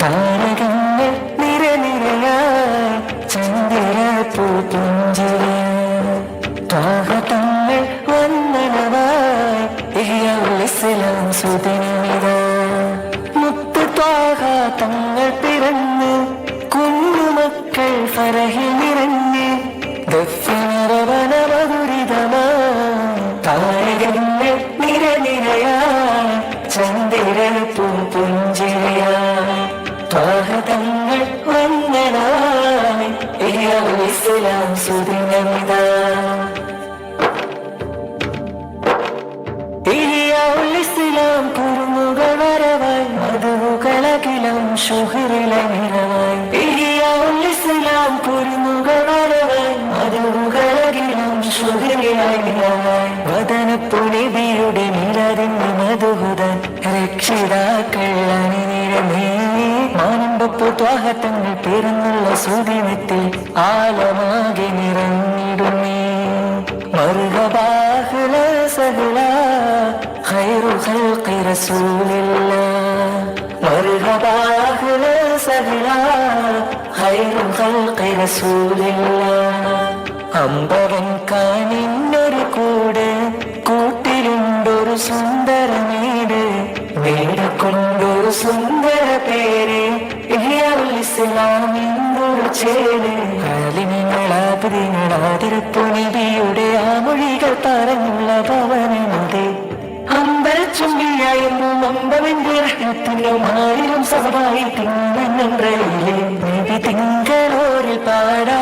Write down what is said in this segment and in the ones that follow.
താരകങ്ങൾ നിരനിരയായി ചന്ദ്രപ്പൂ പുഞ്ചിരിയ ത്വാഹതങ്ങൾ വന്ദനമായി ഇഹ്യാഉൽ ഇസ്ലാം സുദിനമിത മുത്ത് ത്വാഹ തങ്ങൾ പിറന്ന് കുഞ്ഞുമക്കൾ ഫറഹിൽ നിറഞ്ഞ് ദഫ്ഫിനിറവന മധുരിതമായി താരകങ്ങൾ നിരനിരയായി ചന്ദ്രപ്പൂ പുഞ്ചിരിയായി ത്വാഹതങ്ങൾ വന്ദനമായി ഇഹ്യാഉൽ ഇസ്ലാം സുദിനമിത ഇഹ്യാഉൽ ഇസ്ലാം കുരുന്നുകൾ വരവായി മധുകളകിലും ശുഹറിലെ നിറവായി ഇഹ്യാഉൽ ഇസ്ലാം കുരുന്നുകൾ വരവായി മധുകളകിലും ശുഹറിലെ നിറവായി വദനപ്പു നബിയുടെ മിലാദിന് മധുഹുദൻ രക്ഷിതാക്കൾ അണിനിരമേ മാനമ്പപ്പു ത്വാഹതങ്ങൾ പിറന്നുള്ള സുദിനത്തിൽ ആലമാകെ നിറഞ്ഞിടുമേ മർഹബാ അഹ്ലാ സഹ്ലാ ഖൈറു ഖൽഖി റസൂലില്ലാഹ് മർഹബാ അഹ്ലാ സഹ്ലാ ഖൈറു ഖൽഖി റസൂലില്ലാഹ് അമ്പവൻ കാനിന്നൊരു കൂട് കൂട്ടിലുണ്ടൊരു സുന്ദരമീട് വീട് കൊണ്ടൊരു സുന്ദര പേര് ഇഹ്യാഉൽ ഇസ്ലാം എന്നൊരു ചേര് ആലിമീങ്ങളാതിരപ്പു നബിയുടെ ആ മൊഴികൾ പറഞ്ഞുള്ള ഭവനമുണ്ട് അമ്പലച്ചുണ്ടിയായെന്നും അമ്പവന്റെ റഹ്മത്തിലും 1000 സഭയായി തിന്നറയിലെ നബി തിങ്കളോരിൽ പാടാ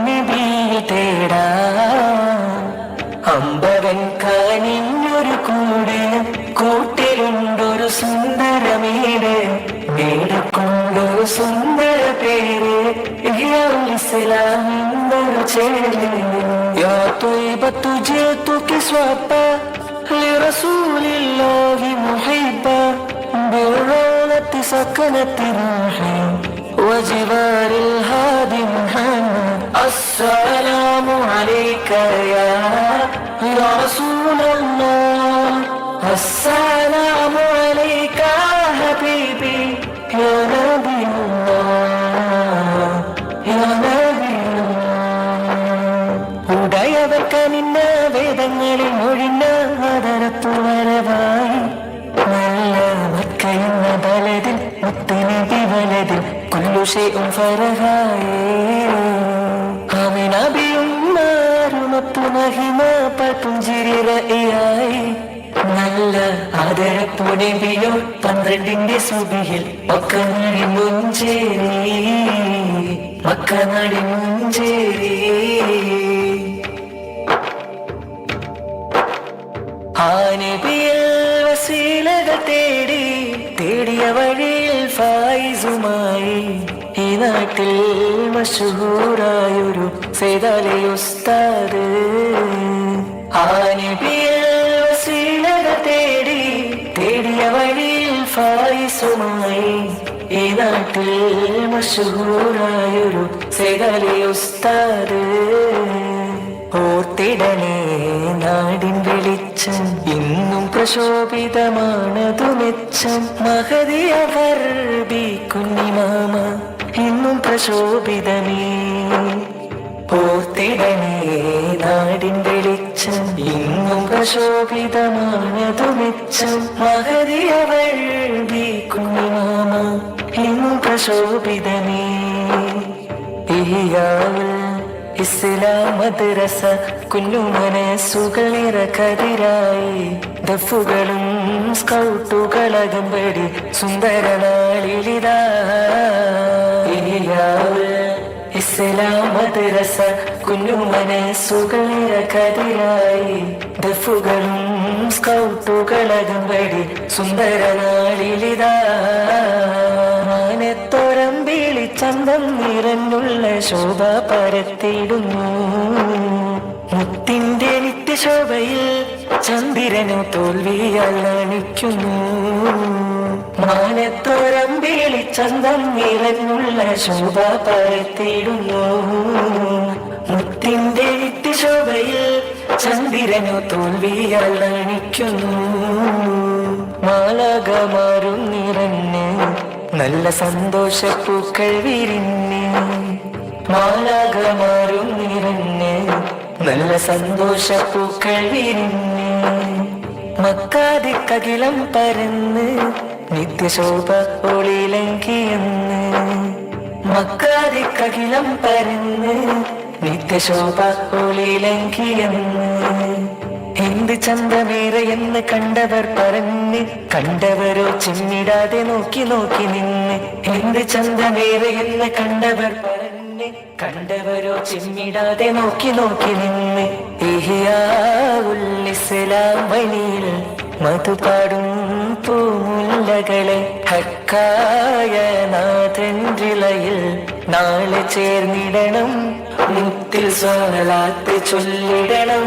നബിയിൽ തേടാ അമ്പവൻ കാനിന്നൊരു കൂട് കൂട്ടിലുണ്ടൊരു സുന്ദരമീട് വീട് കൊണ്ടൊരു സുന്ദര പേര് ഇഹ്യാഉൽ ഇസ്ലാം എന്നൊരു ചേര് യാ ത്വയ്ബത്തു ജിഅ്തുക സ്വബ്ബ ലിറസൂലില്ലാഹി മുഹിബ്ബ ബിറൗനത്തി സകനത്തി റൂഹി وجبار الهادي محمد السلام عليك يا رسول الله السلام عليك يا حبيبي يا نبي الله يا نبي الله ഉടയവർക്ക് നിന്ന വേദങ്ങളിൽ മൊഴിഞ്ഞ ആദരപ്പു വരവായി നല്ല മക്കയെന്ന ബലതിൽ മുത്തനബി വലതിൽ കുല്ലു ശൈഉൻ ഫറഹായി ആമിനബിയും മാറുമത്തു മഹിമ പുഞ്ചിരി റഇയായി നല്ല ആദരപ്പു നബിയോ 12ന്റെ സുബഹിൽ മക്കനാടി മുഞ്ചേരി ആ നബിയിൽ വസീലകൾ തേടിയ വഴിയിൽ ഫായിസുമായി ഈ നാട്ടിൽ മശഹൂറായൊരു സൈദാലി ഉസ്താദ് ആ നബിയിൽ വസീലകൾ തേടിയ വഴിയിൽ ഫായിസുമായി ഈ നാട്ടിൽ മശഹൂറായൊരു സൈദാലി ഉസ്താദ് ഓർത്തിടണേ നാടിൻ വെളിച്ചം ഇന്നും പ്രശോഭിതമാണതു മെച്ചം മഹദിയവർ ബി കുഞ്ഞിമാമ ഇന്നും പ്രശോഭിതമേ ഓർത്തിടണേ നാടിൻ വെളിച്ചം ഇന്നും പ്രശോഭിതമാണതു മെച്ചം മഹദിയവർ ബി കുഞ്ഞിമാമ ഇന്നും പ്രശോഭിതമേ ഇഹ്യാഉൽ ഇസ്ലാം മദ്രസ കുഞ്ഞു മനസ്സുകളിറ കതിരായി ദഫുകളും സ്കൗട്ടുകളകമ്പടി സുന്ദര നാളിലിതാ ഇഹ്യാഉൽ ഇസ്ലാം മദ്രസ കുഞ്ഞു മനസ്സുകളിറ കതിരായി ദഫുകളും സ്കൗട്ടുകളകമ്പടി സുന്ദര നാളിലിതാ മാനത്തോരമ്പിളി ചന്തം നിറഞ്ഞുള്ള ശോഭ പരത്തിയിടുന്നു മുത്തിന്റെ നിത്യശോഭയിൽ ചന്ദ്രനു തോൽവിയാൽ അണിക്കുന്നു മാനത്തോരമ്പിളി ചന്തം നിറഞ്ഞുള്ള ശോഭ പരത്തിയിടുന്നു മുത്തിന്റെ നിത്യശോഭയിൽ ചന്ദ്രനു തോൽവിയാൽ അണിക്കുന്നു മാലകമാരും നിറഞ്ഞ് നല്ല സന്തോഷപ്പൂക്കൾ വിരിഞ്ഞ് മാലാകമാരും നിറഞ്ഞ് നല്ല സന്തോഷപ്പൂക്കൾ വിരിഞ്ഞ് മക്കാതിക്കകിലം പരന്ന് നിത്യശോഭ ഒളിലങ്കിയെന്ന് മക്കാതിക്കകിലം പരന്ന് നിത്യശോഭ ഒളിലങ്കിയെന്ന് എന്ത് ചന്തമേറെയെന്ന് കണ്ടവർ പറഞ്ഞ് കണ്ടവരോ ചിമ്മിടാതെ നോക്കി നോക്കി നിന്ന് എന്ത് ചന്തമേറെയെന്ന് കണ്ടവർ പറഞ്ഞ് കണ്ടവരോ ചിമ്മിടാതെ നോക്കി നോക്കി നിന്ന് ഇഹ്യാഉൽ-ഇസ്ലാം വഴിയിൽ മധുപാടും പൂമുല്ലകളെ ഹക്കായ നാഥൻറിലയിൽ നാളെ ചേർന്നിടണം മുത്തിൽ സ്വലാത്ത് ചൊല്ലിടണം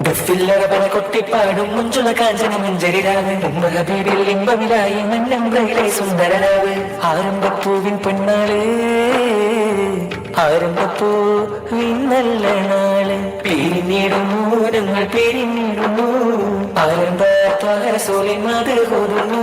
ഗഫില്ലറബന കൊട്ടിപ്പാടും മുഞ്ചുള കാഞ്ചന മഞ്ചരിരാവ് ഹബീബിൽ ഇമ്പമിലായി മന്നംബ്രയിലെ സുന്ദരരാവ് ആരംഭപ്പൂവിൻ പെണ്ണാള് ആരംഭപ്പൂവിൻ നല്ല നാള് പിരിഞ്ഞിടുന്നു ഞങ്ങൾ പിരിഞ്ഞിടുന്നു ആരംഭ ത്വഹ റസൂലിൻ മദ്ഹ് ഓതുന്നു